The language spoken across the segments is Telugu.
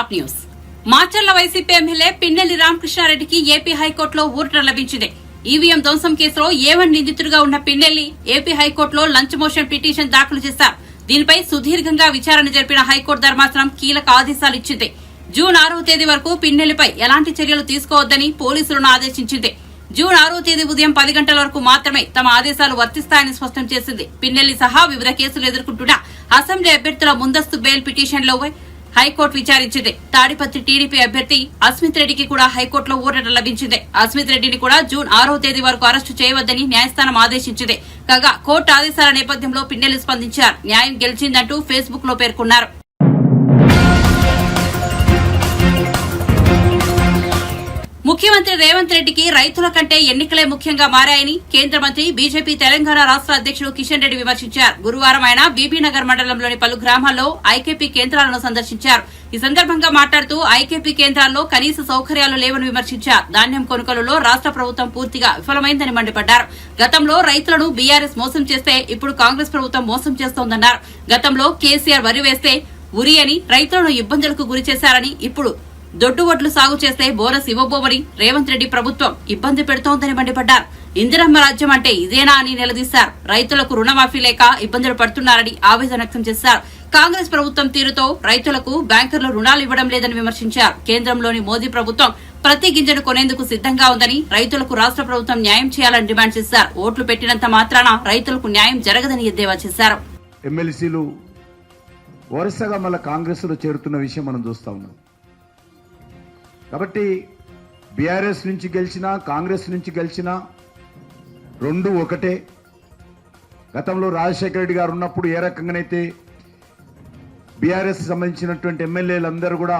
Top news. Macherla YCP MLA Pinnelli రామకృష్ణారెడ్డికి ఏపీ హైకోర్టులో ఊరట లభించింది. ఈవీఎం ధ్వంసం కేసులో A1 నిందితుడిగా ఉన్న పిన్నెల్లి ఏపీ హైకోర్టులో లంచ్ మోషన్ పిటిషన్ దాఖలు చేశారు. దీనిపై సుదీర్ఘంగా విచారణ జరిపిన హైకోర్టు ధర్మాసనం కీలక ఆదేశాలు ఇచ్చింది. జూన్ 6వ తేదీ వరకు పిన్నెల్లిపై ఎలాంటి చర్యలు తీసుకోవద్దని పోలీసులను ఆదేశించింది. జూన్ 6వ తేదీ ఉదయం 10 గంటల వరకు మాత్రమే తమ ఆదేశాలు వర్తిస్తాయని స్పష్టం చేసింది. పిన్నెల్లి సహా వివిధ కేసులు ఎదుర్కొంటున్న అసెంబ్లీ అభ్యర్థుల ముందస్తు బెయిల్ పిటిషన్లో హైకోర్టు విచారించింది. తాడిపత్రి టీడీపీ అభ్యర్థి అస్మిత్ రెడ్డికి కూడా హైకోర్టులో ఊరట లభించింది. అస్మిత్ రెడ్డిని కూడా జూన్ 6వ తేదీ వరకు అరెస్టు చేయవద్దని న్యాయస్థానం ఆదేశించింది. కాగా కోర్టు ఆదేశాల నేపథ్యంలో పిన్నెల్లి స్పందించారు. న్యాయం గెలిచిందంటూ ఫేస్బుక్ లో పేర్కొన్నారు. ముఖ్యమంత్రి రేవంత్ రెడ్డికి రైతుల కంటే ఎన్నికలే ముఖ్యంగా మారాయని కేంద్ర మంత్రి బీజేపీ తెలంగాణ రాష్ట అధ్యక్షుడు కిషన్ రెడ్డి విమర్శించారు. గురువారం ఆయన బీబీనగర్ మండలంలోని పలు గ్రామాల్లో ఐకేపీ కేంద్రాలను సందర్శించారు. ఈ సందర్భంగా మాట్లాడుతూ ఐకేపీ కేంద్రాల్లో కనీస సౌకర్యాలు లేవని విమర్శించారు. ధాన్యం కొనుగోలులో రాష్ట ప్రభుత్వం పూర్తిగా విఫలమైందని మండిపడ్డారు. గతంలో రైతులను బీఆర్ఎస్ మోసం చేస్తే ఇప్పుడు కాంగ్రెస్ ప్రభుత్వం మోసం చేస్తోందన్నారు. గతంలో కేసీఆర్ వరి వేస్తే ఉరి అని రైతులను ఇబ్బందులకు గురి చేశారని, ఇప్పుడు దొడ్డు వడ్లు సాగు చేస్తే బోనస్ ఇవ్వబోమని రేవంత్ రెడ్డి ప్రభుత్వం ఇబ్బంది పెడుతోందని మండిపడ్డారు. ఇందిరమ్మ రాజ్యం అంటే ఇదేనా అని నిలదీశారు. రైతులకు రుణమాఫీ లేక ఇబ్బందులు పడుతున్నారని ఆవేదన వ్యక్తం చేశారు. కాంగ్రెస్ ప్రభుత్వం తీరుతో రైతులకు బ్యాంకర్లు రుణాలు ఇవ్వడం లేదని విమర్శించారు. కేంద్రంలోని మోదీ ప్రభుత్వం ప్రతి గింజను కొనేందుకు సిద్దంగా ఉందని, రైతులకు రాష్ట ప్రభుత్వం న్యాయం చేయాలని డిమాండ్ చేశారు. ఓట్లు పెట్టినంత మాత్రాన రైతులకు న్యాయం జరగదని ఎద్దేవా చేశారు. ఎమ్మెల్సీలు వరుసగా మళ్ళీ కాంగ్రెస్ లో చేరుతున్న విషయం మనం చూస్తా ఉన్నాం. కాబట్టి బీఆర్ఎస్ నుంచి గెలిచినా కాంగ్రెస్ నుంచి గెలిచినా రెండు ఒకటే. గతంలో రాజశేఖర రెడ్డి గారు ఉన్నప్పుడు ఏ రకంగానైతే బీఆర్ఎస్ సంబంధించినటువంటి ఎమ్మెల్యేలందరూ కూడా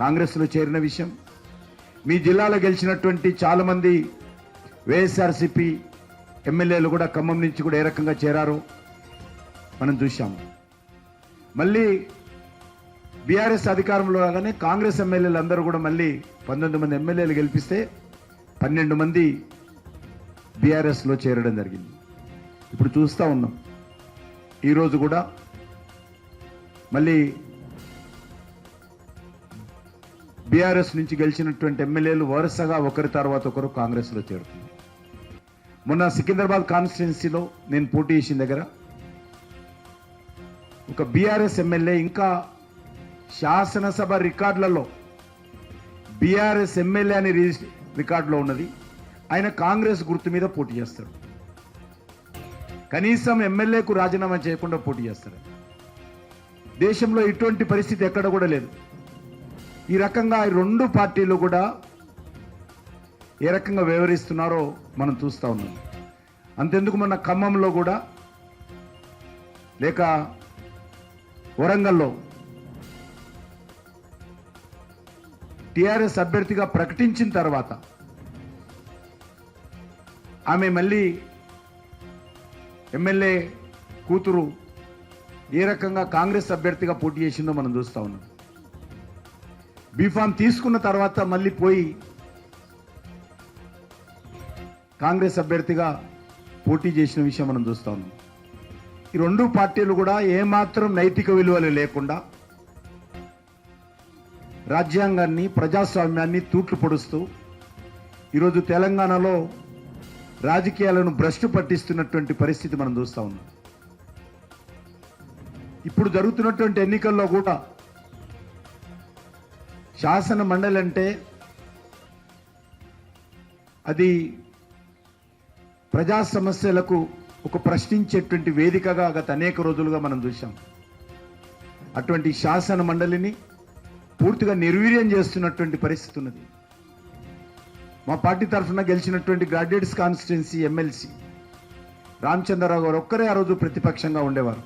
కాంగ్రెస్లో చేరిన విషయం, మీ జిల్లాలో గెలిచినటువంటి చాలామంది వైఎస్ఆర్సీపీ ఎమ్మెల్యేలు కూడా ఖమ్మం నుంచి కూడా ఏ రకంగా చేరారో మనం చూశాము. మళ్ళీ బీఆర్ఎస్ అధికారంలో రాగానే కాంగ్రెస్ ఎమ్మెల్యేలు అందరూ కూడా మళ్ళీ 19 మంది ఎమ్మెల్యేలు గెలిపిస్తే 12 మంది బీఆర్ఎస్లో చేరడం జరిగింది. ఇప్పుడు చూస్తూ ఉన్నాం, ఈరోజు కూడా మళ్ళీ బీఆర్ఎస్ నుంచి గెలిచినటువంటి ఎమ్మెల్యేలు వరుసగా ఒకరి తర్వాత ఒకరు కాంగ్రెస్లో చేరుతున్నారు. మొన్న సికింద్రాబాద్ కాన్స్టిట్యున్సీలో నేను పోటీ చేసిన దగ్గర ఒక బీఆర్ఎస్ ఎమ్మెల్యే, ఇంకా శాసనసభ రికార్డులలో బీఆర్ఎస్ ఎమ్మెల్యే అని రికార్డులో ఉన్నది, ఆయన కాంగ్రెస్ గుర్తు మీద పోటీ చేస్తాడు. కనీసం ఎమ్మెల్యేకు రాజీనామా చేయకుండా పోటీ చేస్తాడు. దేశంలో ఇటువంటి పరిస్థితి ఎక్కడ కూడా లేదు. ఈ రకంగా ఈ రెండు పార్టీలు కూడా ఏ రకంగా వ్యవహరిస్తున్నారో మనం చూస్తూ ఉన్నాం. అంతెందుకు మొన్న ఖమ్మంలో కూడా లేక వరంగల్లో టీఆర్ఎస్ అభ్యర్థిగా ప్రకటించిన తర్వాత ఆమె మళ్ళీ ఎమ్మెల్యే కూతురు ఏ రకంగా కాంగ్రెస్ అభ్యర్థిగా పోటీ చేసిందో మనం చూస్తూ ఉన్నాం. బీఫామ్ తీసుకున్న తర్వాత మళ్ళీ పోయి కాంగ్రెస్ అభ్యర్థిగా పోటీ చేసిన విషయం మనం చూస్తూ ఉన్నాం. ఈ రెండు పార్టీలు కూడా ఏమాత్రం నైతిక విలువలు లేకుండా రాజ్యాంగాన్ని, ప్రజాస్వామ్యాన్ని తూట్లు పొడుస్తూ ఈరోజు తెలంగాణలో రాజకీయాలను భ్రష్టు పట్టిస్తున్నటువంటి పరిస్థితి మనం చూస్తూ ఉన్నాం. ఇప్పుడు జరుగుతున్నటువంటి ఎన్నికల్లో కూడా శాసన మండలి అంటే అది ప్రజా సమస్యలకు ఒక ప్రశ్నించేటువంటి వేదికగా గత అనేక రోజులుగా మనం చూసాం. అటువంటి శాసన మండలిని పూర్తిగా నిర్వీర్యం చేస్తున్నటువంటి పరిస్థితి ఉన్నది. మా పార్టీ తరఫున గెలిచినటువంటి గ్రాడ్యుయేట్స్ కాన్స్టిట్యున్సీ ఎమ్మెల్సీ రామచంద్రరావు గారు ఒక్కరే ఆ రోజు ప్రతిపక్షంగా ఉండేవారు.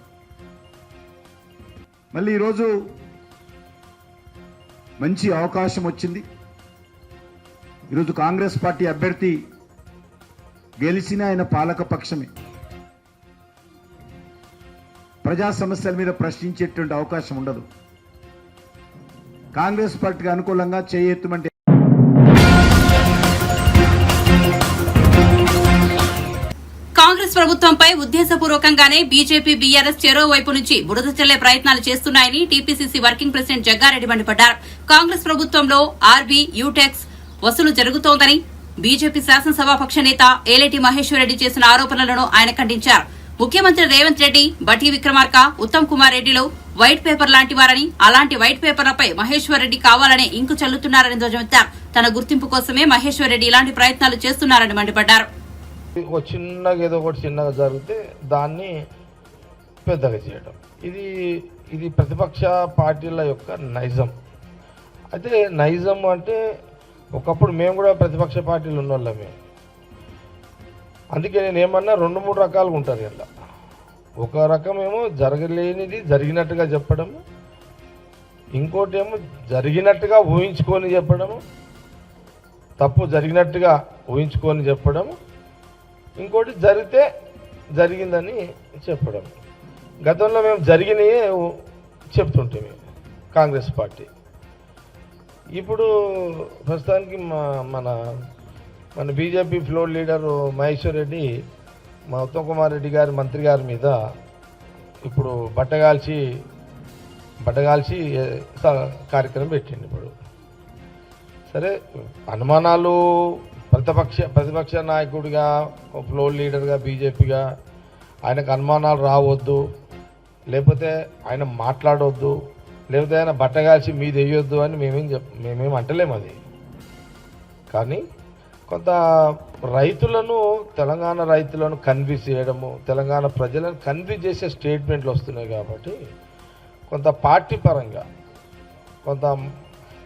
మళ్ళీ ఈరోజు మంచి అవకాశం వచ్చింది. ఈరోజు కాంగ్రెస్ పార్టీ అభ్యర్థి గెలిచిన ఆయన పాలక పక్షమే. ప్రజా సమస్యల మీద ప్రశ్నించేటువంటి అవకాశం ఉండదు. కాంగ్రెస్ పార్టీకి అనుకూలంగా చేయెత్తమంటే కాంగ్రెస్ కాంగ్రెస్ ప్రభుత్వంపై ఉద్దేశపూర్వకంగానే బీజేపీ బీఆర్ఎస్ చెరో వైపు నుంచి బురద చల్లే ప్రయత్నాలు చేస్తున్నాయని టీపీసీసీ వర్కింగ్ ప్రెసిడెంట్ జగ్గారెడ్డి మండిపడ్డారు. కాంగ్రెస్ ప్రభుత్వంలో ఆర్బీ యూటెక్స్ వసూలు జరుగుతోందని బీజేపీ శాసనసభాపక్ష నేత ఏలేటి మహేశ్వరరెడ్డి చేసిన ఆరోపణలను ఆయన ఖండించారు. ముఖ్యమంత్రి రేవంత్ రెడ్డి, బట్టి విక్రమార్క, ఉత్తమ్ కుమార్ రెడ్డిలు వైట్ పేపర్ లాంటి వారని, అలాంటి వైట్ పేపర్లపై మహేశ్వరరెడ్డి కావాలనే ఇంకు చల్లుతున్నారని ధ్వజమెత్తారు. తన గుర్తింపు కోసమే మహేశ్వరరెడ్డి ఇలాంటి ప్రయత్నాలు చేస్తున్నారని మండిపడ్డారు. ఒక చిన్నగా ఏదో ఒకటి చిన్నగా జరిగితే దాన్ని పెద్దగా చేయడం, ఇది ప్రతిపక్ష పార్టీల యొక్క నైజం. అయితే నైజం అంటే ఒకప్పుడు మేము కూడా ప్రతిపక్ష పార్టీలు ఉన్నోళ్ళమే. అందుకే నేను ఏమన్నా 2-3 రకాలుగా ఉంటారు ఇలా. ఒక రకమేమో జరగలేనిది జరిగినట్టుగా చెప్పడము, ఇంకోటి ఏమో జరిగినట్టుగా ఊహించుకొని చెప్పడము, తప్పు జరిగినట్టుగా ఊహించుకొని చెప్పడము, ఇంకోటి జరిగితే జరిగిందని చెప్పడం. గతంలో మేము జరిగినవి చెప్తుంటే కాంగ్రెస్ పార్టీ. ఇప్పుడు ప్రస్తుతానికి మన BJP floor leader Maheshwar Reddy మా ఉత్తమ్ కుమార్ రెడ్డి గారి మంత్రి గారి మీద ఇప్పుడు బట్టగాల్చి కార్యక్రమం పెట్టింది. ఇప్పుడు సరే, అనుమానాలు ప్రతిపక్ష నాయకుడిగా, ఫ్లోర్ లీడర్గా, బీజేపీగా ఆయనకు అనుమానాలు రావద్దు, లేకపోతే ఆయన మాట్లాడవద్దు, లేకపోతే ఆయన బట్టగాల్చి మీద వేయొద్దు అని మేమేం అంటలేము. అది కానీ కొంత తెలంగాణ రైతులను కన్విన్స్ చేయడము, తెలంగాణ ప్రజలను కన్విన్స్ చేసే స్టేట్మెంట్లు వస్తున్నాయి. కాబట్టి కొంత పార్టీ పరంగా కొంత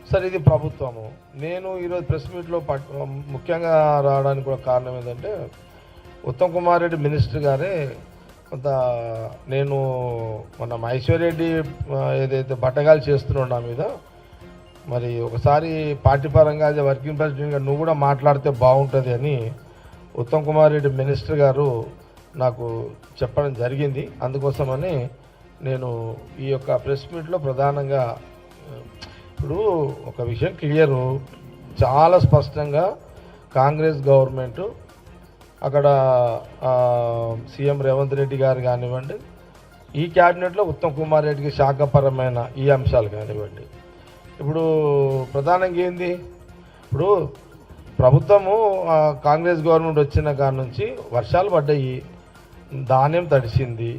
సరే, ఇది ప్రభుత్వము. నేను ఈరోజు ప్రెస్ మీట్లో ముఖ్యంగా రావడానికి కూడా కారణం ఏంటంటే, ఉత్తమ్ కుమార్ రెడ్డి మినిస్టర్ గారే కొంత నేను మన మహేశ్వర్ రెడ్డి ఏదైతే బట్టగాలు చేస్తున్నాడు నా మీద, మరి ఒకసారి పార్టీ పరంగా వర్కింగ్ ప్రెసిడెంట్గా నువ్వు కూడా మాట్లాడితే బాగుంటుంది అని ఉత్తమ్ కుమార్ రెడ్డి మినిస్టర్ గారు నాకు చెప్పడం జరిగింది. అందుకోసమని నేను ఈ యొక్క ప్రెస్ మీట్లో ప్రధానంగా ఇప్పుడు ఒక విషయం క్లియరు, చాలా స్పష్టంగా కాంగ్రెస్ గవర్నమెంటు అక్కడ సీఎం రేవంత్ రెడ్డి గారు కానివ్వండి, ఈ క్యాబినెట్లో ఉత్తమ్ కుమార్ రెడ్డికి శాఖపరమైన ఈ అంశాలు కానివ్వండి, ఇప్పుడు ప్రధానంగా ఏంది, ఇప్పుడు ప్రభుత్వము కాంగ్రెస్ గవర్నమెంట్ వచ్చిన కాడి నుంచి వర్షాలు పడ్డాయి, ధాన్యం తడిసింది.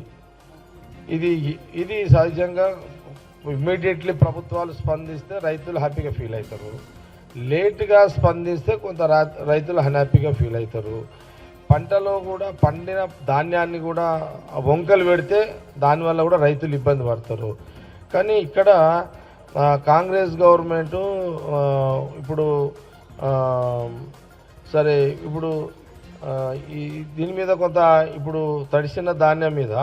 ఇది సహజంగా ఇమ్మీడియట్లీ ప్రభుత్వాలు స్పందిస్తే రైతులు హ్యాపీగా ఫీల్ అవుతారు. లేట్గా స్పందిస్తే కొంత రైతులు అన్హ్యాపీగా ఫీల్ అవుతారు. పంటలో కూడా పండిన ధాన్యాన్ని కూడా వంకలు పెడితే దానివల్ల కూడా రైతులు ఇబ్బంది పడతారు. కానీ ఇక్కడ కాంగ్రెస్ గవర్నమెంటు ఇప్పుడు సరే, ఇప్పుడు దీని మీద కొంత ఇప్పుడు తడిసిన ధాన్యం మీద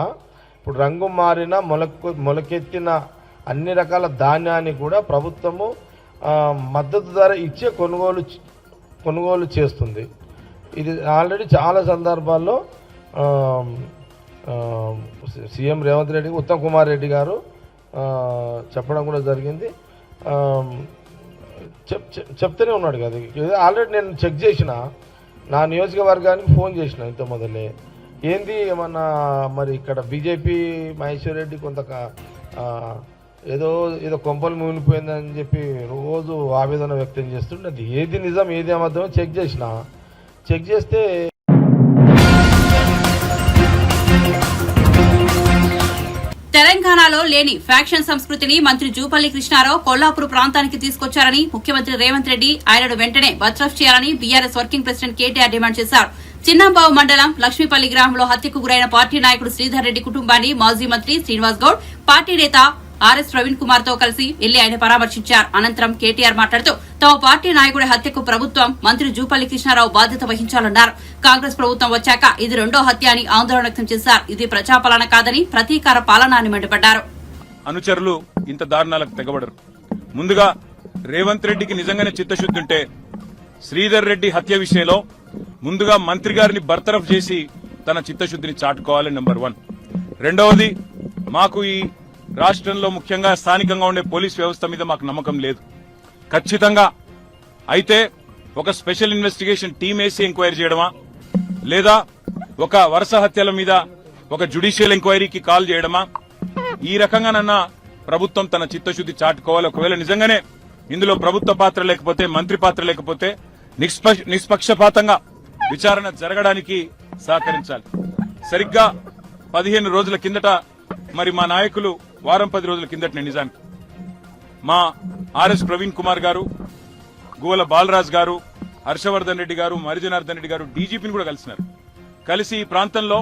ఇప్పుడు రంగు మారిన మొలకెత్తిన అన్ని రకాల ధాన్యాన్ని కూడా ప్రభుత్వము మద్దతు ధర ఇచ్చే కొనుగోలు చేస్తుంది. ఇది ఆల్రెడీ చాలా సందర్భాల్లో సీఎం రేవంత్ రెడ్డి, ఉత్తమ్ కుమార్ రెడ్డి గారు చెప్పడం కూడా జరిగింది. చెప్తూనే ఉన్నాడు కదా. ఆల్రెడీ నేను చెక్ చేసిన, నా నియోజకవర్గానికి ఫోన్ చేసిన ఇంత మొదలే, ఏంది ఏమన్నా మరి ఇక్కడ బీజేపీ మహేశ్వర్ రెడ్డి కొంత ఏదో కొంపలు మూలిపోయిందని చెప్పి రోజు ఆవేదన వ్యక్తం చేస్తుండే. అది ఏది నిజం ఏది అబద్ధమో చెక్ చేస్తే తెలంగాణలో లేని ఫ్యాక్షన్ సంస్కృతిని మంత్రి జూపల్లి కృష్ణారావు కొల్లాపూర్ ప్రాంతానికి తీసుకొచ్చారని ముఖ్యమంత్రి రేవంత్ రెడ్డి ఆయనను వెంటనే బర్తరఫ్ చేయాలని BRS working president KTR demand చేశారు. చిన్నంబావు మండలం లక్ష్మీపల్లి గ్రామంలో హత్యకు గురైన పార్టీ నాయకుడు శ్రీధర్ రెడ్డి కుటుంబాన్ని మాజీ మంత్రి శ్రీనివాస్ గౌడ్, పార్టీ నేత ఆర్ఎస్ ప్రవీణ్ కుమార్ తో కలిసి వెళ్లి ఆయన పరామర్శించారు. అనంతరం కేటీఆర్ మాట్లాడుతూ తమ పార్టీ నాయకుడి హత్యకు ప్రభుత్వం, మంత్రి జూపల్లి కృష్ణారావు బాధ్యత వహించాలన్నారు. కాంగ్రెస్ ప్రభుత్వం వచ్చాక ఇది రెండో హత్య అని ఆందోళన వ్యక్తం చేశారు. ఇది ప్రజాపాలన కాదని ప్రతీకార పాలన అని మండిపడ్డారు. అనుచరులు ఇంత దారుణాలకు తెగబడరు. ముందుగా రేవంత్ రెడ్డికి నిజంగానే చిత్తశుద్ధి ఉంటే శ్రీధర్ రెడ్డి హత్య విషయంలో ముందుగా మంత్రి గారిని బర్తరఫ్ చేసి తన చిత్తశుద్ధిని చాటుకోవాలి. నెంబర్ 1. రెండవది, మాకు ఈ రాష్ట్రంలో ముఖ్యంగా స్థానికంగా ఉండే పోలీస్ వ్యవస్థ మీద మాకు నమ్మకం లేదు. ఖచ్చితంగా అయితే ఒక స్పెషల్ ఇన్వెస్టిగేషన్ టీం వేసి ఎంక్వైరీ చేయడమా, లేదా ఒక వరుస హత్యల మీద ఒక జ్యుడిషియల్ ఎంక్వైరీకి కాల్ చేయడమా? ఈ రకంగానన్నా ప్రభుత్వం తన చిత్తశుద్ధి చాటుకోవాలి. ఒకవేళ నిజంగానే ఇందులో ప్రభుత్వ పాత్ర లేకపోతే, మంత్రి పాత్ర లేకపోతే నిష్పక్షపాతంగా విచారణ జరగడానికి సహకరించాలి. సరిగ్గా 15 రోజుల కిందట మరి మా నాయకులు వారం 10 రోజుల కిందట నిజానికి మా ఆర్ఎస్ ప్రవీణ్ కుమార్ గారు, గువ్వల బాలరాజ్ గారు, హర్షవర్ధన్ రెడ్డి గారు, మరిజనార్దన్ రెడ్డి గారు డీజీపీని కూడా కలిసినారు. కలిసి ఈ ప్రాంతంలో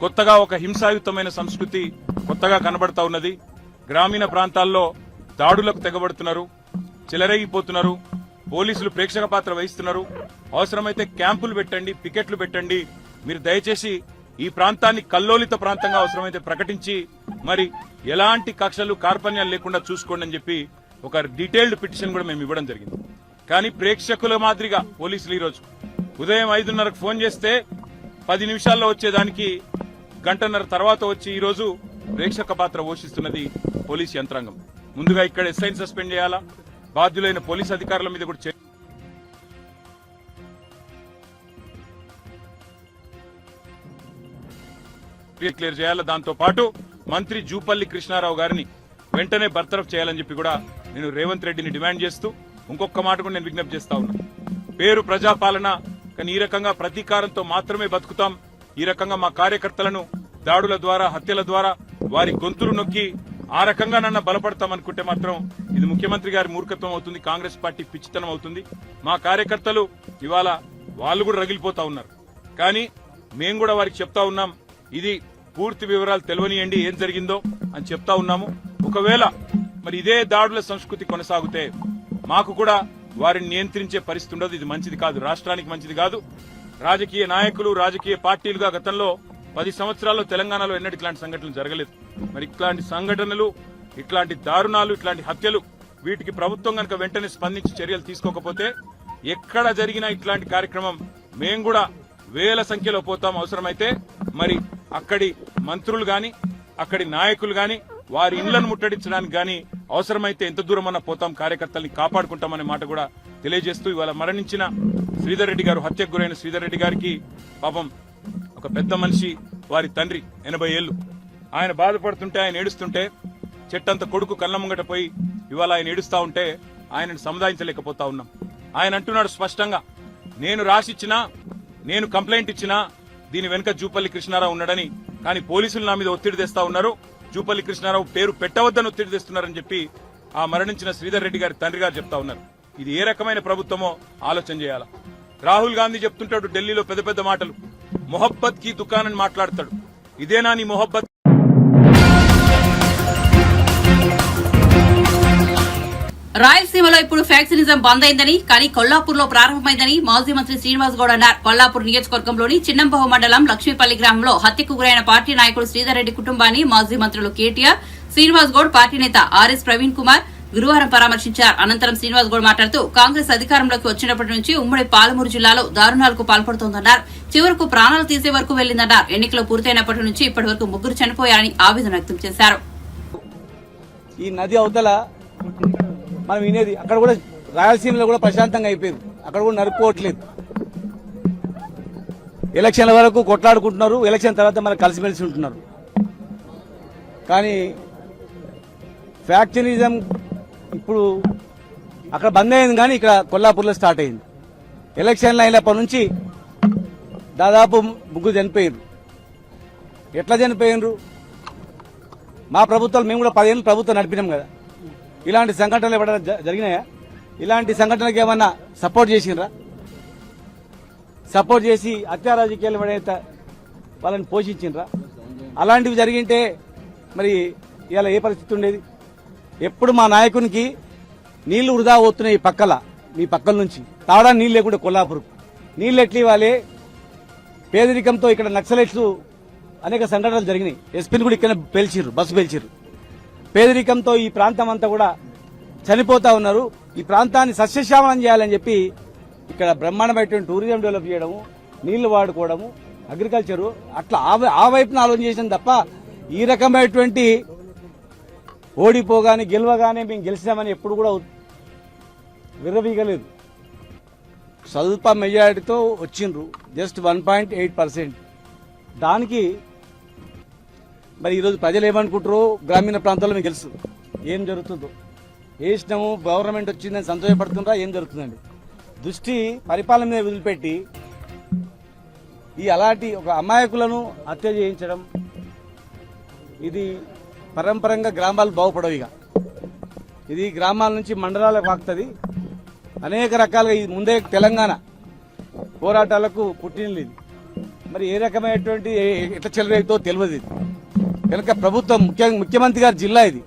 కొత్తగా ఒక హింసాయుతమైన సంస్కృతి కొత్తగా కనబడతా ఉన్నది. గ్రామీణ ప్రాంతాల్లో దాడులకు తెగబడుతున్నారు, చెలరేగిపోతున్నారు, పోలీసులు ప్రేక్షక పాత్ర వహిస్తున్నారు. అవసరమైతే క్యాంపులు పెట్టండి, పికెట్లు పెట్టండి. మీరు దయచేసి ఈ ప్రాంతాన్ని కల్లోలిత ప్రాంతంగా అవసరమైతే ప్రకటించి మరి ఎలాంటి కక్షలు కార్పణ్యాలు లేకుండా చూసుకోండి అని చెప్పి ఒక డీటెయిల్డ్ పిటిషన్ కూడా మేము ఇవ్వడం జరిగింది. కానీ ప్రేక్షకుల మాదిరిగా పోలీసులు ఈరోజు ఉదయం 5:30కు ఫోన్ చేస్తే 10 నిమిషాల్లో వచ్చేదానికి గంటన్నర తర్వాత వచ్చి ఈరోజు ప్రేక్షక పాత్ర పోషిస్తున్నది పోలీస్ యంత్రాంగం. ముందుగా ఇక్కడ ఎస్ఐని సస్పెండ్ చేయాలా, బాధ్యులైన పోలీస్ అధికారుల మీద కూడా క్లియర్ చేయాలా. దాంతో పాటు మంత్రి జూపల్లి కృష్ణారావు గారిని వెంటనే బర్తరఫ్ చేయాలని చెప్పి కూడా నేను రేవంత్ రెడ్డిని డిమాండ్ చేస్తూ ఇంకొక మాట కూడా నేను విజ్ఞప్తి చేస్తా ఉన్నా. పేరు ప్రజాపాలన, కానీ ఈ రకంగా ప్రతీకారంతో మాత్రమే బతుకుతాం. ఈ రకంగా మా కార్యకర్తలను దాడుల ద్వారా, హత్యల ద్వారా వారి గొంతులు నొక్కి ఆ రకంగా నన్ను బలపడతాం అనుకుంటే మాత్రం ఇది ముఖ్యమంత్రి గారి మూర్ఖత్వం అవుతుంది, కాంగ్రెస్ పార్టీ పిచ్చితనం అవుతుంది. మా కార్యకర్తలు ఇవాళ వాళ్ళు కూడా రగిలిపోతా ఉన్నారు. కానీ మేము కూడా వారికి చెప్తా ఉన్నాం, ఇది పూర్తి వివరాలు తెలియనియండి ఏం జరిగిందో అని చెప్తా ఉన్నాము. ఒకవేళ మరి ఇదే దాడుల సంస్కృతి కొనసాగితే మాకు కూడా వారిని నియంత్రించే పరిస్థితి ఉండదు. ఇది మంచిది కాదు, రాష్ట్రానికి మంచిది కాదు. రాజకీయ నాయకులు, రాజకీయ పార్టీలుగా గతంలో 10 సంవత్సరాల్లో తెలంగాణలో ఎన్నటి ఇట్లాంటి సంఘటనలు జరగలేదు. మరి ఇట్లాంటి సంఘటనలు, ఇట్లాంటి దారుణాలు, ఇట్లాంటి హత్యలు వీటికి ప్రభుత్వం కనుక వెంటనే స్పందించి చర్యలు తీసుకోకపోతే ఎక్కడ జరిగినా ఇట్లాంటి కార్యక్రమం మేము కూడా వేల సంఖ్యలో పోతాం. అవసరమైతే మరి అక్కడి మంత్రులు గాని, అక్కడి నాయకులు గాని వారి ఇళ్లను ముట్టడించడానికి గాని అవసరమైతే ఎంత దూరం అన్నా పోతాం, కార్యకర్తల్ని కాపాడుకుంటామనే మాట కూడా తెలియజేస్తూ ఇవాళ మరణించిన శ్రీధర్ రెడ్డి గారు, హత్యకు గురైన శ్రీధర్ రెడ్డి గారికి పాపం ఒక పెద్ద మనిషి, వారి తండ్రి 80 ఏళ్లు, ఆయన బాధపడుతుంటే, ఆయన ఏడుస్తుంటే చెట్టంత కొడుకు కళ్ళ ముంగట పోయి ఇవాళ ఆయన ఏడుస్తా ఉంటే ఆయనను సముదాయించలేకపోతా ఉన్నాం. ఆయన అంటున్నాడు స్పష్టంగా, నేను రాసిచ్చినా, నేను కంప్లైంట్ ఇచ్చినా దీని వెనుక జూపల్లి కృష్ణారావు ఉన్నాడని. కానీ పోలీసులు నా మీద ఒత్తిడి తెస్తా ఉన్నారు, జూపల్లి కృష్ణారావు పేరు పెట్టవద్దని ఒత్తిడి తెస్తున్నారని చెప్పి ఆ మరణించిన శ్రీధర్ రెడ్డి గారి తండ్రి గారు చెప్తా ఉన్నారు. ఇది ఏ రకమైన ప్రభుత్వమో ఆలోచన చేయాలా. రాహుల్ గాంధీ చెప్తుంటాడు ఢిల్లీలో పెద్ద పెద్ద మాటలు, మొహబ్బత్ కి దుకాన్ అని మాట్లాడతాడు. ఇదేనా నీ మొహబ్బత్? రాయలసీమలో ఇప్పుడు ఫ్యాక్సినిజం బంద్ అయిందని, కానీ కొల్లాపూర్ లో ప్రారంభమైందని మాజీ మంత్రి శ్రీనివాస్ గౌడ్ అన్నారు. కొల్లాపూర్ నియోజకవర్గంలోని చిన్నంబహు మండలం లక్ష్మీపల్లి గ్రామంలో హత్యకు గురైన పార్టీ నాయకుడు శ్రీధర్ రెడ్డి కుటుంబాన్ని మాజీ మంత్రులు కేటీఆర్, శ్రీనివాస్ గౌడ్, పార్టీ నేత ఆర్ఎస్ ప్రవీణ్ కుమార్ గురువారం పరామర్శించారు. అనంతరం శ్రీనివాస్ గౌడ్ మాట్లాడుతూ కాంగ్రెస్ అధికారంలోకి వచ్చినప్పటి నుంచి ఉమ్మడి పాలమూరు జిల్లాలో దారుణాలకు పాల్పడుతోందన్నారు. చివరకు ప్రాణాలు తీసే వరకు వెళ్లిందన్నారు. ఎన్నికలు పూర్తయినప్పటి నుంచి ఇప్పటి వరకు 3 చనిపోయారని ఆవేదన వ్యక్తం చేశారు. ఈ నది అవతల మనం వినేది, అక్కడ కూడా రాయలసీమలో కూడా ప్రశాంతంగా అయిపోయింది, అక్కడ కూడా నరుక్కోవట్లేదు. ఎలక్షన్ల వరకు కొట్లాడుకుంటున్నారు, ఎలక్షన్ తర్వాత మనకు కలిసిమెలిసి ఉంటున్నారు. కానీ ఫ్యాక్చనిజం ఇప్పుడు అక్కడ బంద్ అయింది, కానీ ఇక్కడ కొల్లాపూర్లో స్టార్ట్ అయింది. ఎలక్షన్లు అయినప్పటి నుంచి దాదాపు 3 చనిపోయినరు. ఎట్లా చనిపోయినరు? మా ప్రభుత్వాలు, మేము కూడా 10 ఏళ్ళు ప్రభుత్వం నడిపినాం కదా, ఇలాంటి సంఘటనలు ఏమైనా జరిగినాయా? ఇలాంటి సంఘటనలకు ఏమన్నా సపోర్ట్ చేసినరా? సపోర్ట్ చేసి హత్యా రాజకీయాలు ఎవడైతే వాళ్ళని పోషించినరా? అలాంటివి జరిగింటే మరి ఇవాళ ఏ పరిస్థితి ఉండేది? ఎప్పుడు మా నాయకునికి నీళ్లు వృధా పోతున్నాయి మీ పక్కల నుంచి, తాగడానికి నీళ్ళు లేకుండా కొల్లాపూర్ నీళ్ళు ఎట్లా ఇవ్వాలి? పేదరికంతో ఇక్కడ నక్సలైట్లు అనేక సంఘటనలు జరిగినాయి. ఎస్పీని కూడా ఇక్కడ పేల్చిర్రు, బస్సు పేల్చిర్రు. పేదరికంతో ఈ ప్రాంతం అంతా కూడా చనిపోతా ఉన్నారు. ఈ ప్రాంతాన్ని సస్యశ్యామలం చేయాలని చెప్పి ఇక్కడ బ్రహ్మాండమైనటువంటి టూరిజం డెవలప్ చేయడము, నీళ్లు వాడుకోవడము, అగ్రికల్చరు, అట్లా ఆ వైపున ఆలోచన చేసిన తప్ప ఈ రకమైనటువంటి ఓడిపోగానే గెలవగానే మేము గెలిచామని ఎప్పుడు కూడా విర్రవీగలేదు. స్వల్ప మెజారిటీతో వచ్చిండ్రు, జస్ట్ 1.8%. దానికి మరి ఈరోజు ప్రజలు ఏమనుకుంటారో గ్రామీణ ప్రాంతాల్లో మీకు తెలుసు ఏం జరుగుతుందో. ఏ ఇష్టము గవర్నమెంట్ వచ్చిందని సంతోషపడుతుందా ఏం జరుగుతుందండి. దృష్టి పరిపాలన మీద వదిలిపెట్టి అలాంటి ఒక అమాయకులను హత్య చేయించడం, ఇది పరంపరంగా గ్రామాలు బాగుపడవు. ఇది గ్రామాల నుంచి మండలాలకు వాకుతుంది. అనేక రకాలుగా ఇది ముందే తెలంగాణ పోరాటాలకు పుట్టినది. ఇది మరి ఏ రకమైనటువంటి ఎట్లా చెలరేగుతో తెలియదు. ఇది కనుక ప్రభుత్వం ముఖ్యమంత్రి గారి జిల్లా ఇది.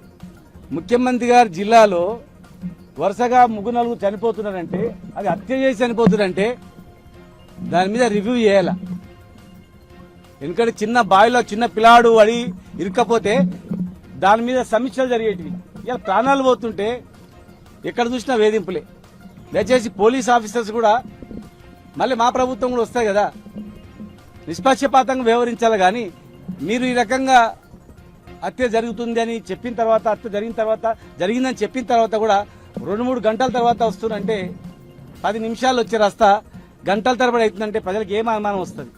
ముఖ్యమంత్రి గారి జిల్లాలో వరుసగా 3-4 చనిపోతున్నారంటే, అది హత్య చేసి చనిపోతున్నారంటే దాని మీద రివ్యూ చేయాల. ఎందుకంటే చిన్న బావిలో చిన్న పిల్లాడు అడి ఇరుక్కపోతే దాని మీద సమీక్షలు జరిగేటివి. ఇలా ప్రాణాలు పోతుంటే ఎక్కడ చూసినా వేధింపులే. దయచేసి పోలీస్ ఆఫీసర్స్ కూడా మళ్ళీ మా ప్రభుత్వం కూడా వస్తాయి కదా, నిష్పక్షపాతంగా వ్యవహరించాలి. కానీ మీరు ఈ రకంగా హత్య జరుగుతుంది అని చెప్పిన తర్వాత, హత్య జరిగిందని చెప్పిన తర్వాత కూడా 2-3 గంటల తర్వాత వస్తుందంటే, 10 నిమిషాలు వచ్చే రస్తా గంటల తరబడి అవుతుందంటే ప్రజలకు ఏం అనుమానం వస్తుంది.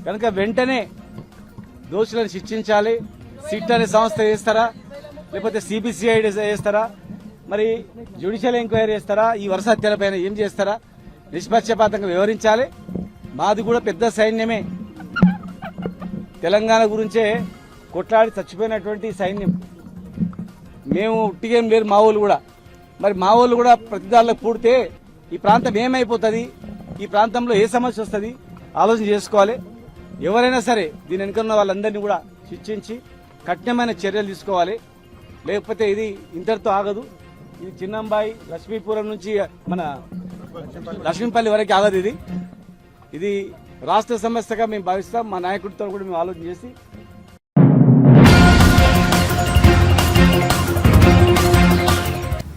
కనుక వెంటనే దోషులను శిక్షించాలి. సిట్ అనే సంస్థ చేస్తారా, లేకపోతే సిబిసిఐడి చేస్తారా, మరి జ్యుడిషియల్ ఎంక్వైరీ చేస్తారా, ఈ వరుస హత్యలపైన ఏం చేస్తారా, నిష్పక్షపాతంగా వ్యవహరించాలి. మాది కూడా పెద్ద సైన్యమే. తెలంగాణ గురించే కొట్లాడి చచ్చిపోయినటువంటి సైన్యం. మేము ఉట్టిగేం లేరు మా వాళ్ళు కూడా. మరి మా వాళ్ళు కూడా ప్రతిదారులకు పూడితే ఈ ప్రాంతం ఏమైపోతుంది, ఈ ప్రాంతంలో ఏ సమస్య వస్తుంది ఆలోచన చేసుకోవాలి. ఎవరైనా సరే దీని వెనుకన్న వాళ్ళందరినీ కూడా శిక్షించి కఠినమైన చర్యలు తీసుకోవాలి. లేకపోతే ఇది ఇంతటితో ఆగదు. ఇది చిన్నంబాయి లక్ష్మీపురం నుంచి మన లక్ష్మీపల్లి వరకు ఆగదు. ఇది రాష్ట్ర సమస్యగా మేము భావిస్తాం. మా నాయకుడితో కూడా మేము ఆలోచన చేసి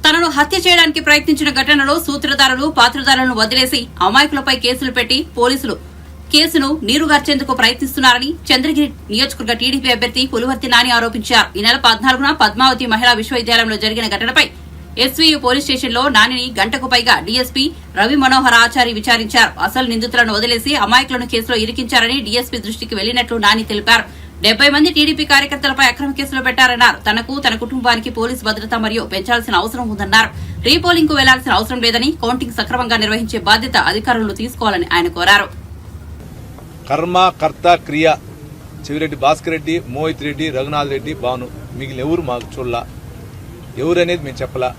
తనను హత్య చేయడానికి ప్రయత్నించిన ఘటనలో సూత్రధారులు, పాత్రధారులను వదిలేసి అమాయకులపై కేసులు పెట్టి పోలీసులు కేసును నీరుగార్చేందుకు ప్రయత్నిస్తున్నారని చంద్రగిరి నియోజకవర్గ టీడీపీ అభ్యర్థి పులివర్తి నాని ఆరోపించారు. ఈ నెల 14న పద్మావతి మహిళా విశ్వవిద్యాలయంలో జరిగిన ఘటనపై ఎస్వీయు పోలీస్ స్టేషన్లో నానిని గంటకు పైగా డీఎస్పీ రవి మనోహర్ ఆచారి విచారించారు. అసలు నిందితులను వదిలేసి అమాయకులను కేసులో ఇరికించారని డీఎస్పీ దృష్టికి వెళ్లినట్లు నాని తెలిపారు. 70 మంది టీడీపీ కార్యకర్తలపై అక్రమ కేసులు పెట్టారన్నారు. తనకు, తన కుటుంబానికి పోలీసు భద్రత మరియు పెంచాల్సిన అవసరం ఉందన్నారు. రీపోలింగ్ కు వెళ్లాల్సిన అవసరం లేదని, కౌంటింగ్ సక్రమంగా నిర్వహించే బాధ్యత అధికారులు తీసుకోవాలని ఆయన కోరారు. కర్మ కర్త క్రియ చెవిరెడ్డి భాస్కర్ రెడ్డి, మోహిత్ రెడ్డి, రఘునాథ్ రెడ్డి, భాను, మిగిలిన ఎవరు మాకు చూడలా. ఎవరనేది మేము చెప్పలా.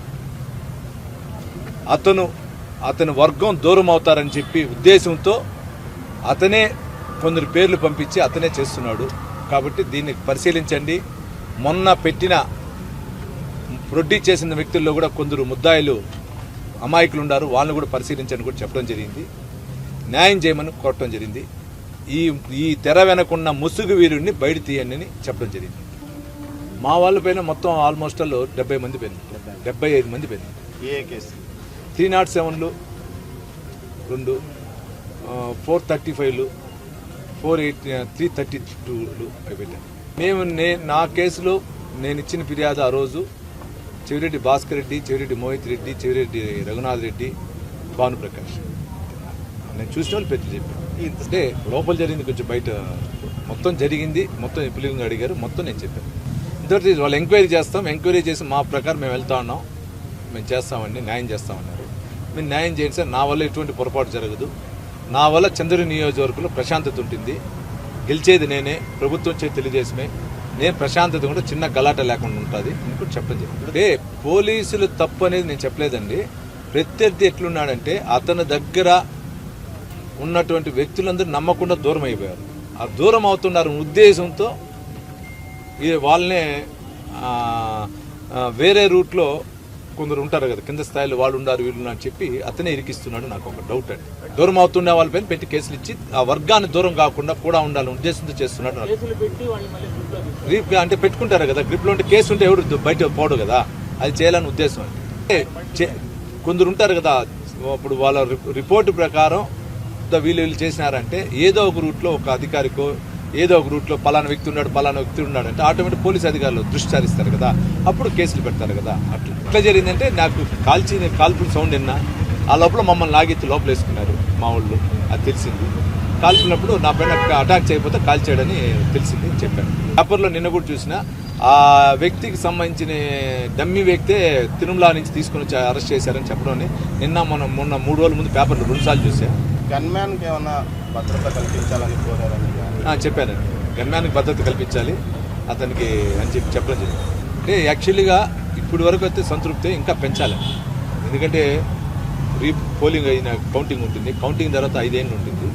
అతని వర్గం దూరం అవుతారని చెప్పి ఉద్దేశంతో అతనే కొందరు పేర్లు పంపించి అతనే చేస్తున్నాడు. కాబట్టి దీన్ని పరిశీలించండి. మొన్న పెట్టిన ప్రొడ్యూస్ చేసిన వ్యక్తుల్లో కూడా కొందరు ముద్దాయిలు అమాయకులు ఉన్నారు. వాళ్ళని కూడా పరిశీలించని కూడా చెప్పడం జరిగింది. న్యాయం చేయమని కోరటం జరిగింది. ఈ తెర వెనకున్న ముసుగు వీరుడిని బయట తీయండి అని చెప్పడం జరిగింది. మా వాళ్ళ పైన మొత్తం ఆల్మోస్ట్ 70 మంది పైన 75 మంది పైన 307లు 2 435లు 332లు అయిపోయాయి. నా కేసులో నేను ఇచ్చిన ఫిర్యాదు ఆ రోజు చెవిరెడ్డి భాస్కర్ రెడ్డి, చెవిరెడ్డి మోహిత్ రెడ్డి, చెవిరెడ్డి రఘునాథ్ రెడ్డి, భానుప్రకాష్ నేను చూసిన వాళ్ళు పెద్ద చెప్పాను. అంటే లోపల జరిగింది, కొంచెం బయట మొత్తం జరిగింది. మొత్తం ఎప్పులింగ్ అడిగారు, మొత్తం నేను చెప్పాను. ఇంతవరకు వాళ్ళు ఎంక్వైరీ చేస్తాం, ఎంక్వైరీ చేసి మా ప్రకారం మేము వెళ్తా ఉన్నాం, మేము చేస్తామండి, న్యాయం చేస్తామన్నారు. మేము న్యాయం చేయండి సార్, నా వల్ల ఎటువంటి పొరపాటు జరగదు, నా వల్ల చంద్రగిరి నియోజకవర్గంలో ప్రశాంతత ఉంటుంది, గెలిచేది నేనే, ప్రభుత్వం చేతి తెలియజేసమే, నేను ప్రశాంతత కూడా చిన్న గలాట లేకుండా ఉంటుంది అని కూడా చెప్పడం జరిగింది. అంటే పోలీసులు తప్పు అనేది నేను చెప్పలేదండి. ప్రత్యర్థి ఎట్లున్నాడంటే అతని దగ్గర ఉన్నటువంటి వ్యక్తులందరూ నమ్మకుండా దూరం అయిపోయారు. ఆ దూరం అవుతున్నారు ఉద్దేశంతో వాళ్ళనే వేరే రూట్లో కొందరు ఉంటారు కదా, కింద స్థాయిలో వాళ్ళు ఉన్నారు, వీళ్ళు అని చెప్పి అతనే ఇరికిస్తున్నాడు. నాకు ఒక డౌట్ అండి. దూరం అవుతున్న వాళ్ళపైన పెట్టి కేసులు ఇచ్చి ఆ వర్గాన్ని దూరం కాకుండా కూడా ఉండాలని ఉద్దేశంతో చేస్తున్నాడు. అంటే పెట్టుకుంటారు కదా, గ్రిప్లో ఉంటే కేసు ఉంటే ఎవడు బయట పోడు కదా, అది చేయాలని ఉద్దేశం. కొందరు ఉంటారు కదా, అప్పుడు వాళ్ళ రిపోర్టు ప్రకారం వీళ్ళు చేసినారంటే ఏదో ఒక రూట్లో ఒక అధికారికో ఏదో ఒక రూట్లో పలానా వ్యక్తి ఉన్నాడు అంటే ఆటోమేటిక్ పోలీస్ అధికారులు దృష్టి సారిస్తారు కదా, అప్పుడు కేసులు పెడతారు కదా. ఎట్లా జరిగిందంటే నాకు కాల్పుల సౌండ్ విన్నా, ఆ లోపల మమ్మల్ని లాగెత్తి లోపల వేసుకున్నారు మా వాళ్ళు, అది తెలిసింది. కాల్పున్నప్పుడు నా పైన అటాక్ చేయకపోతే కాల్ చేయడని తెలిసింది చెప్పాను. పేపర్లో నిన్న కూడా చూసిన ఆ వ్యక్తికి సంబంధించిన డమ్మీ వ్యక్తే తిరుమల నుంచి తీసుకుని వచ్చి అరెస్ట్ చేశారని చెప్పడం నిన్న మొన్న 3 రోజుల ముందు పేపర్లో 2 సార్లు చూసాను. గన్మ్యాన్కి ఏమన్నా భద్రత కల్పించాలని కోరారని చెప్పానండి. గన్మ్యాన్కి భద్రత కల్పించాలి అతనికి అని చెప్పడం జరిగింది. అంటే యాక్చువల్గా ఇప్పటి వరకు అయితే సంతృప్తి ఇంకా పెంచాలి. ఎందుకంటే పోలింగ్ అయిన కౌంటింగ్ ఉంటుంది. కౌంటింగ్ తర్వాత 5 ఏళ్ళు ఉంటుంది.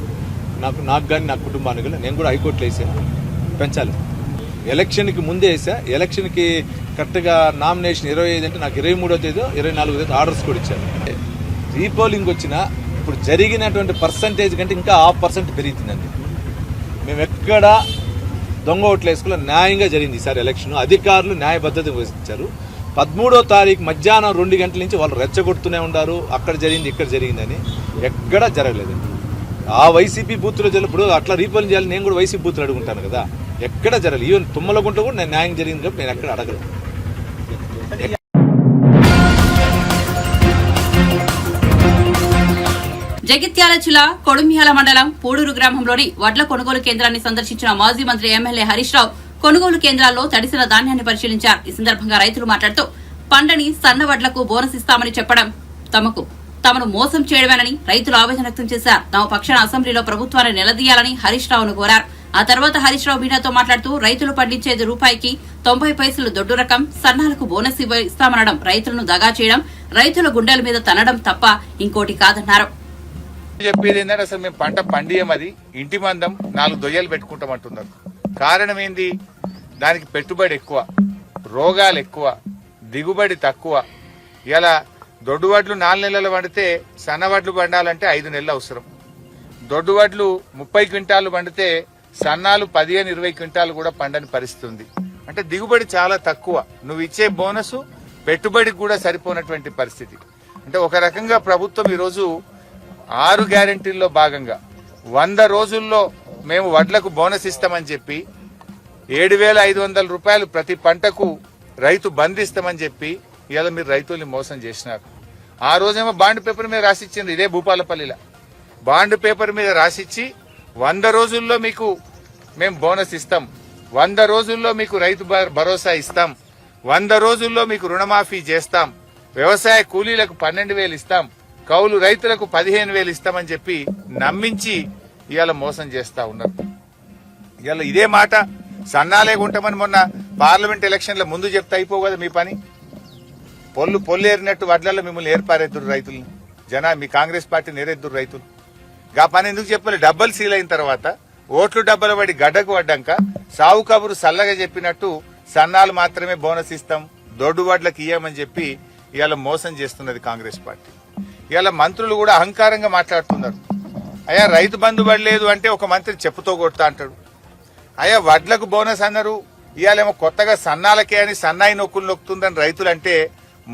నాకు కానీ నా కుటుంబానికి కానీ నేను కూడా హైకోర్టులో వేసాను. పెంచాలి. ఎలక్షన్కి ముందే వేసా. ఎలక్షన్కి కరెక్ట్గా నామినేషన్ 25 అంటే నాకు 23వ తేదీ 24వ తేదీ ఆర్డర్స్ కూడా ఇచ్చాను. రీపోలింగ్ వచ్చినా ఇప్పుడు జరిగినటువంటి పర్సంటేజ్ కంటే ఇంకా 1% పెరుగుతుందండి. మేము ఎక్కడ దొంగ ఓట్లు వేసుకుని న్యాయంగా జరిగింది ఈసారి ఎలక్షన్. అధికారులు న్యాయబద్ధత వహించారు. 13వ తారీఖు మధ్యాహ్నం 2 గంటల నుంచి వాళ్ళు రెచ్చగొడుతూనే ఉన్నారు. అక్కడ జరిగింది ఇక్కడ జరిగిందని ఎక్కడా జరగలేదండి. ఆ వైసీపీ బూత్లో జరిగినప్పుడు అట్లా రీపోలింగ్ చేయాలి. నేను కూడా వైసీపీ బూత్లో అడుగుంటాను కదా, ఎక్కడ జరగలేదు. ఈవెన్ తుమ్మలగుంట కూడా నేను న్యాయం జరిగింది కాబట్టి నేను ఎక్కడ అడగలేదు. జగిత్యాల జిల్లా కొడుమ్యాల మండలం పూడూరు గ్రామంలోని వడ్ల కొనుగోలు కేంద్రాన్ని సందర్శించిన మాజీ మంత్రి ఎమ్మెల్యే హరీష్ రావు కొనుగోలు కేంద్రాల్లో తడిసిన ధాన్యాన్ని పరిశీలించారు. ఈ సందర్భంగా రైతులు మాట్లాడుతూ పంటని సన్న వడ్లకు బోనస్ ఇస్తామని చెప్పడం తమను మోసం చేయడమేనని రైతులు ఆవేదన వ్యక్తం చేశారు. తమ పక్షాన అసెంబ్లీలో ప్రభుత్వాన్ని నిలదీయాలని హరీష్ రావును కోరారు. ఆ తర్వాత హరీష్ రావు మీడియాతో మాట్లాడుతూ రైతులు పండించేది రూపాయికి 90 పైసలు దొడ్డు రకం సన్నాలకు బోనస్ ఇస్తామనడం రైతులను దగా చేయడం, రైతుల గుండెల మీద తనడం తప్ప ఇంకోటి కాదన్నారు. చెప్పేది ఏంటంటే అసలు మేము పంట పండియమది ఇంటి మందం 4 దొయ్యలు పెట్టుకుంటామంటున్నారు. కారణం ఏంది? దానికి పెట్టుబడి ఎక్కువ, రోగాలు ఎక్కువ, దిగుబడి తక్కువ. ఇలా దొడ్డు వడ్లు 4 నెలలు పండితే సన్నవడ్లు పండాలంటే 5 నెలలు అవసరం. దొడ్డు వడ్లు 30 క్వింటాలు పండితే సన్నాలు 15-20 క్వింటాలు కూడా పండని పరిస్థితి ఉంది. అంటే దిగుబడి చాలా తక్కువ. నువ్వు ఇచ్చే బోనస్ పెట్టుబడికి కూడా సరిపోనటువంటి పరిస్థితి. అంటే ఒక రకంగా ప్రభుత్వం ఈరోజు 6 గ్యారెంటీల్లో భాగంగా 100 రోజుల్లో మేము వడ్లకు బోనస్ ఇస్తామని చెప్పి 7,500 రూపాయలు ప్రతి పంటకు రైతు బంధిస్తామని చెప్పి ఇవాళ మీరు రైతుల్ని మోసం చేసినారు. ఆ రోజేమో బాండ్ పేపర్ మీద రాసిచ్చింది. ఇదే భూపాలపల్లిలో బాండ్ పేపర్ మీద రాసిచ్చి 100 రోజుల్లో మీకు మేము బోనస్ ఇస్తాం, 100 రోజుల్లో మీకు రైతు భరోసా ఇస్తాం, 100 రోజుల్లో మీకు రుణమాఫీ చేస్తాం, వ్యవసాయ కూలీలకు 12,000 ఇస్తాం, కౌలు రైతులకు 15,000 ఇస్తామని చెప్పి నమ్మించి ఇవాళ మోసం చేస్తా ఉన్నారు. ఇవాళ ఇదే మాట సన్నాలే ఉంటామని మొన్న పార్లమెంట్ ఎలక్షన్ల ముందు చెప్తే అయిపో కదా మీ పని. పొల్లు ఏరినట్టు వడ్లలో మిమ్మల్ని ఏర్పారెద్దురు రైతుల్ని, మీ కాంగ్రెస్ పార్టీని ఏరెద్దురు రైతులు. గా పని ఎందుకు చెప్పాలి? డబ్బలు సీల్ అయిన తర్వాత ఓట్లు డబ్బలు పడి గడ్డకు పడ్డాక సావు కబురు సల్లగా చెప్పినట్టు సన్నాలు మాత్రమే బోనస్ ఇస్తాం, దొడ్డు వడ్లకు ఇయ్యమని చెప్పి ఇవాళ మోసం చేస్తున్నది కాంగ్రెస్ పార్టీ. ఇవాళ మంత్రులు కూడా అహంకారంగా మాట్లాడుతున్నారు. అయ్యా రైతు బంధు పడలేదు అంటే ఒక మంత్రి చెప్పుతో కొడతా అంటాడు. అయ్యా వడ్లకు బోనస్ అన్నారు, ఇవాళేమో కొత్తగా సన్నాలకే అని సన్నాయి నొక్కులు నొక్కుతుందని రైతులు అంటే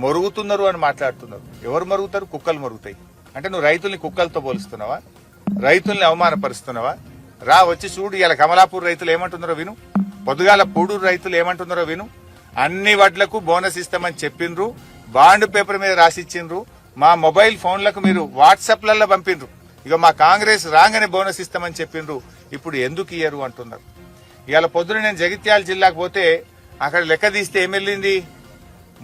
మొరుగుతున్నారు అని మాట్లాడుతున్నారు. ఎవరు మరుగుతారు? కుక్కలు మరుగుతాయి. అంటే నువ్వు రైతుల్ని కుక్కలతో పోలుస్తున్నావా? రైతుల్ని అవమానపరుస్తున్నావా? రా వచ్చి చూడు. ఇవాళ కమలాపూర్ రైతులు ఏమంటున్నారో విను, పొద్దుగాల పూడూరు రైతులు ఏమంటున్నారో విను. అన్ని వడ్లకు బోనస్ ఇస్తామని చెప్పిండ్రు, బాండ్ పేపర్ మీద రాసిచ్చిండ్రు, మా మొబైల్ ఫోన్లకు మీరు వాట్సాప్లలో పంపిండ్రు. ఇక మా కాంగ్రెస్ రాగానే బోనస్ ఇస్తామని చెప్పిండ్రు. ఇప్పుడు ఎందుకు ఇయ్యరు అంటున్నారు. ఇవాళ పొద్దున నేను జగిత్యాల జిల్లాకు పోతే అక్కడ లెక్క తీస్తే ఏమెళ్ళింది?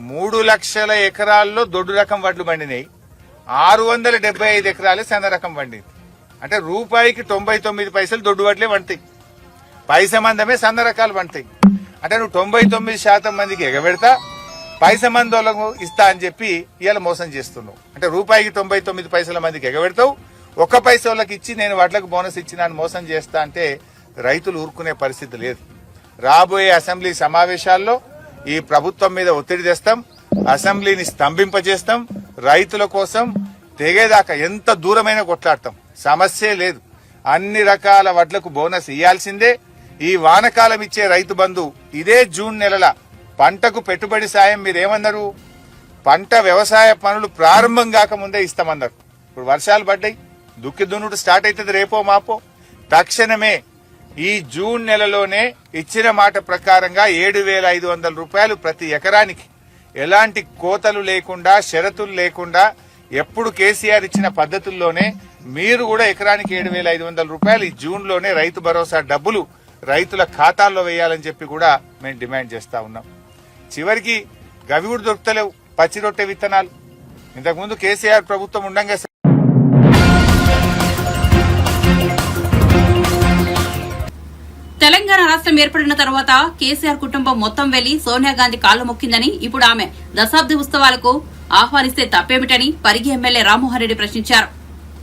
3 లక్షల ఎకరాల్లో దొడ్డు రకం వడ్లు పండినాయి, 675 ఎకరాలే సన్న రకం పండింది. అంటే రూపాయికి 99 పైసలు దొడ్డు వడ్లే పండుతాయి, పైస మందమే సన్న రకాలు పండుతాయి. అంటే నువ్వు 99% మందికి ఎగబెడతా, పైస మందోళ్ళకు ఇస్తా అని చెప్పి ఇవాళ మోసం చేస్తున్నావు. అంటే రూపాయికి 99 పైసల మందికి ఎగబెడతావు, 1 పైసలకి ఇచ్చి నేను వడ్లకు బోనస్ ఇచ్చినా మోసం చేస్తా అంటే రైతులు ఊరుకునే పరిస్థితి లేదు. రాబోయే అసెంబ్లీ సమావేశాల్లో ఈ ప్రభుత్వం మీద ఒత్తిడి తెస్తాం, అసెంబ్లీని స్తంభింపజేస్తాం, రైతుల కోసం తెగేదాకా ఎంత దూరమైనా కొట్లాడతాం. సమస్యే లేదు. అన్ని రకాల వడ్లకు బోనస్ ఇయ్యాల్సిందే. ఈ వానకాలం ఇచ్చే రైతు బంధు ఇదే జూన్ నెలల పంటకు పెట్టుబడి సాయం మీరేమన్నారు? పంట వ్యవసాయ పనులు ప్రారంభం కాకముందే ఇస్తామన్నారు. ఇప్పుడు వర్షాలు పడ్డాయి, దుక్కి దున్నుడు స్టార్ట్ అవుతుంది రేపో మాపో. తక్షణమే ఈ జూన్ నెలలోనే ఇచ్చిన మాట ప్రకారంగా 7,500 రూపాయలు ప్రతి ఎకరానికి, ఎలాంటి కోతలు లేకుండా షరతులు లేకుండా ఎప్పుడు కేసీఆర్ ఇచ్చిన పద్ధతుల్లోనే మీరు కూడా ఎకరానికి 7,500 రూపాయలు ఈ జూన్లోనే రైతు భరోసా డబ్బులు రైతుల ఖాతాల్లో వేయాలని చెప్పి కూడా మేము డిమాండ్ చేస్తా ఉన్నాం. చివరికి గవి కూడా దొరుకుతలేవు పచ్చి రొట్టె విత్తనాలు. ఇంతకుముందు కేసీఆర్ ప్రభుత్వం ఉండంగా తెలంగాణ రాష్ట్రం ఏర్పడిన తర్వాత కేసీఆర్ కుటుంబం మొత్తం వెళ్లి సోనియా గాంధీ కాళ్లు మొక్కిందని, ఇప్పుడు ఆమె దశాబ్ది ఉత్సవాలకు ఆహ్వానిస్తే తప్పేమిటని పరిగి ఎమ్మెల్యే రామ్మోహన్ రెడ్డి ప్రశ్నించారు.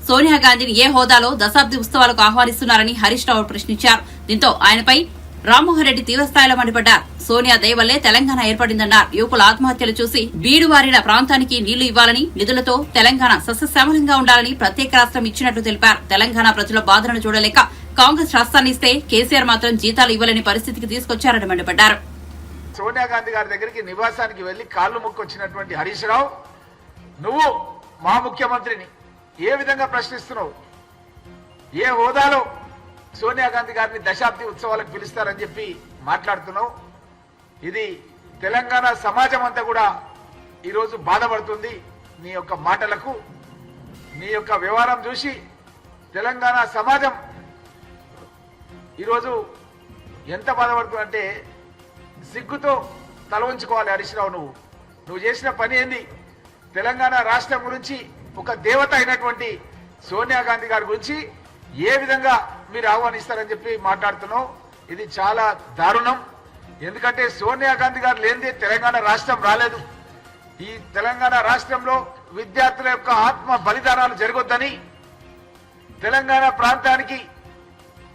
సోనియా గాంధీని ఏ హోదాలో దశాబ్ది ఉత్సవాలకు ఆహ్వానిస్తున్నారని హరీష్ రావు ప్రశ్నించారు. దీంతో ఆయనపై రామ్మోహన్ రెడ్డి తీవ్రస్థాయిలో మండిపడ్డారు. సోనియా దయ వల్లే తెలంగాణ ఏర్పడిందన్నారు. యువకుల ఆత్మహత్యలు చూసి బీడువారిన ప్రాంతానికి నీళ్లు ఇవ్వాలని, నిధులతో తెలంగాణ సస్యశ్యామలంగా ఉండాలని ప్రత్యేక రాష్ట్రం ఇచ్చినట్లు తెలిపారు. తెలంగాణ ప్రజల బాధలను చూడలేక కాంగ్రెస్ రాష్ట్రాన్ని ఇస్తే కేసీఆర్ మాత్రం జీతాలు ఇవ్వలేని పరిస్థితికి తీసుకొచ్చారని మండిపడ్డారు. సోనియా గాంధీ గారి దగ్గరికి నివాసానికి వెళ్లి కాళ్లు మొక్కొచ్చినటువంటి హరీష్ రావు, నువ్వు మా ముఖ్యమంత్రిని ఏ విధంగా ప్రశ్నిస్తున్నావు? ఏ హోదాలో సోనియా గాంధీ గారిని దశాబ్ది ఉత్సవాలకు పిలుస్తారని చెప్పి మాట్లాడుతున్నావు? ఇది తెలంగాణ సమాజం అంతా కూడా ఈరోజు బాధపడుతుంది. నీ యొక్క మాటలకు, నీ యొక్క వ్యవహారం చూసి తెలంగాణ సమాజం ఈరోజు ఎంత బాధపడుతుందంటే సిగ్గుతో తల ఉంచుకోవాలి. హరీష్ రావు, నువ్వు చేసిన పని ఏంది? తెలంగాణ రాష్ట్రం గురించి ఒక దేవత అయినటువంటి సోనియా గాంధీ గారి గురించి ఏ విధంగా మీరు ఆహ్వానిస్తారని చెప్పి మాట్లాడుతున్నావు. ఇది చాలా దారుణం. ఎందుకంటే సోనియా గాంధీ గారు లేనిదే తెలంగాణ రాష్ట్రం రాలేదు. ఈ తెలంగాణ రాష్ట్రంలో విద్యార్థుల యొక్క ఆత్మ బలిదానాలు జరగొద్దని, తెలంగాణ ప్రాంతానికి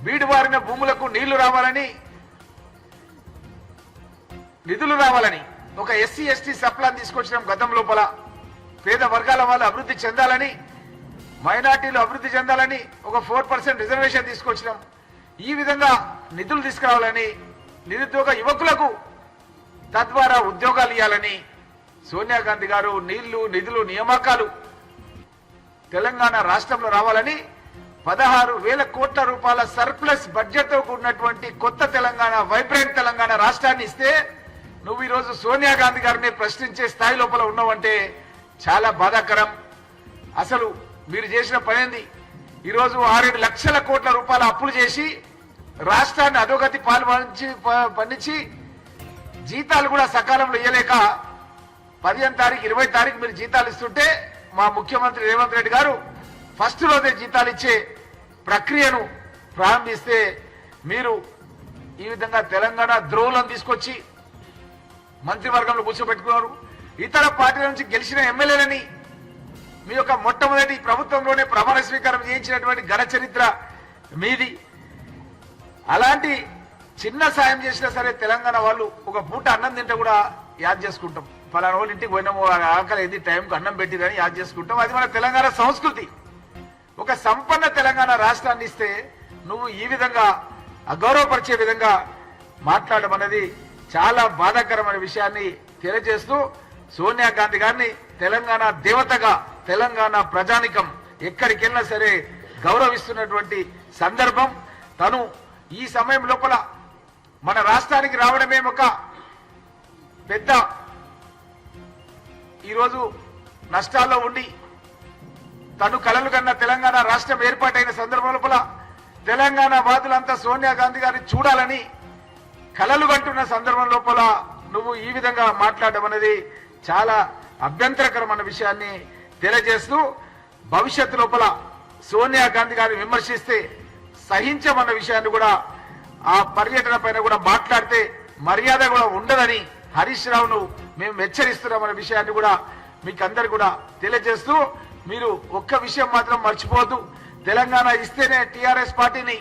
బీడుబారిన భూములకు నీళ్లు రావాలని, నిధులు రావాలని, ఒక ఎస్సీ ఎస్టీ సప్లాన్ తీసుకొచ్చినాం గతం లోపల. పేద వర్గాల వాళ్ళు అభివృద్ధి చెందాలని, మైనార్టీలు అభివృద్ధి చెందాలని ఒక 4% రిజర్వేషన్ తీసుకొచ్చినాం. ఈ విధంగా నిధులు తీసుకురావాలని, నిరుద్యోగ యువకులకు తద్వారా ఉద్యోగాలు ఇవ్వాలని సోనియా గాంధీ గారు నీళ్లు, నిధులు, నియామకాలు తెలంగాణ రాష్ట్రంలో రావాలని 16,000 కోట్ల రూపాయల సర్ప్లస్ బడ్జెట్ తో కూడినటువంటి కొత్త తెలంగాణ, వైబ్రెంట్ తెలంగాణ రాష్ట్రాన్ని ఇస్తే నువ్వు ఈరోజు సోనియా గాంధీ గారిని ప్రశ్నించే స్థాయి లోపల ఉన్నావంటే చాలా బాధాకరం. అసలు మీరు చేసిన పనేంది? ఈరోజు 6 లక్షల కోట్ల రూపాయల అప్పులు చేసి రాష్ట్రాన్ని అధోగతి పండించి జీతాలు కూడా సకాలంలో ఇవ్వలేక 15 తారీఖు 20 తారీఖు మీరు జీతాలు ఇస్తుంటే మా ముఖ్యమంత్రి రేవంత్ రెడ్డి గారు ఫస్ట్ రోజే జీతాలు ఇచ్చే ప్రక్రియను ప్రారంభిస్తే మీరు ఈ విధంగా తెలంగాణ ద్రోహులను తీసుకొచ్చి మంత్రివర్గంలో కూర్చోబెట్టుకున్నారు. ఇతర పార్టీల నుంచి గెలిచిన ఎమ్మెల్యేలని మీ యొక్క మొట్టమొదటి ప్రభుత్వంలోనే ప్రమాణ స్వీకారం చేయించినటువంటి ఘన చరిత్ర మీది. అలాంటి చిన్న సాయం చేసినా సరే తెలంగాణ వాళ్ళు ఒక పూట అన్నం తింటే కూడా యాద్ చేసుకుంటాం. పలానా వాళ్ళు ఇంటికి పోయినాము, ఆకలి ఏంది, టైంకి అన్నం పెట్టిదని యాద్ చేసుకుంటాం. అది మన తెలంగాణ సంస్కృతి. ఒక సంపన్న తెలంగాణ రాష్ట్రాన్ని ఇస్తే నువ్వు ఈ విధంగా అగౌరవపరిచే విధంగా మాట్లాడడం అనేది చాలా బాధాకరమైన విషయాన్ని తెలియజేస్తూ, సోనియా గాంధీ గారిని తెలంగాణ దేవతగా తెలంగాణ ప్రజానికం ఎక్కడికి వెళ్ళినా సరే గౌరవిస్తున్నటువంటి సందర్భం. తను ఈ సమయం లోపల మన రాష్ట్రానికి రావడమే ఒక పెద్ద ఈరోజు నష్టాల్లో ఉండి తను కలలు కన్న తెలంగాణ రాష్ట్రం ఏర్పాటైన సందర్భం లోపల తెలంగాణ బాధలంతా సోనియా గాంధీ గారిని చూడాలని కలలు కంటున్న సందర్భం లోపల నువ్వు ఈ విధంగా మాట్లాడడం అనేది చాలా అభ్యంతరకరమైన విషయాన్ని తెలియజేస్తూ, భవిష్యత్తు లోపల సోనియా గాంధీ గారిని విమర్శిస్తే సహించమన్న విషయాన్ని కూడా, ఆ పర్యటన పైన కూడా మాట్లాడితే మర్యాద కూడా ఉండదని హరీష్ రావును మేము హెచ్చరిస్తున్నామన్న విషయాన్ని కూడా మీకు అందరు కూడా తెలియజేస్తూ, మీరు ఒక్క విషయం మాత్రం మర్చిపోవద్దు. తెలంగాణ ఇస్తేనే టీఆర్ఎస్ పార్టీని